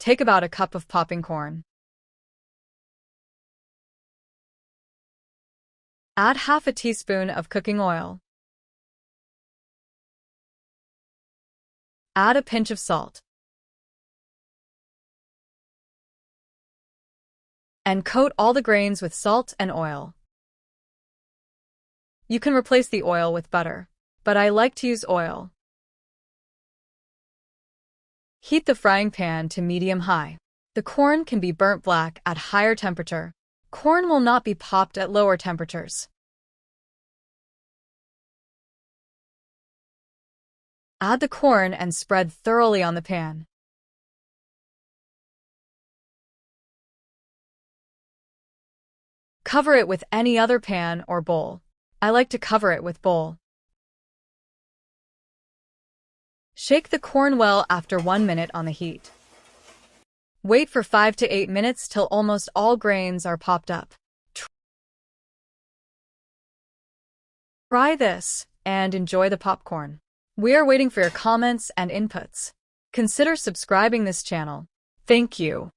Take about a cup of popping corn. Add half a teaspoon of cooking oil. Add a pinch of salt. And coat all the grains with salt and oil. You can replace the oil with butter, but I like to use oil. Heat the frying pan to medium-high. The corn can be burnt black at higher temperature. Corn will not be popped at lower temperatures. Add the corn and spread thoroughly on the pan. Cover it with any other pan or bowl. I like to cover it with bowl. Shake the corn well after 1 minute on the heat. Wait for 5 to 8 minutes till almost all grains are popped up. Try this and enjoy the popcorn. We are waiting for your comments and inputs. Consider subscribing this channel. Thank you.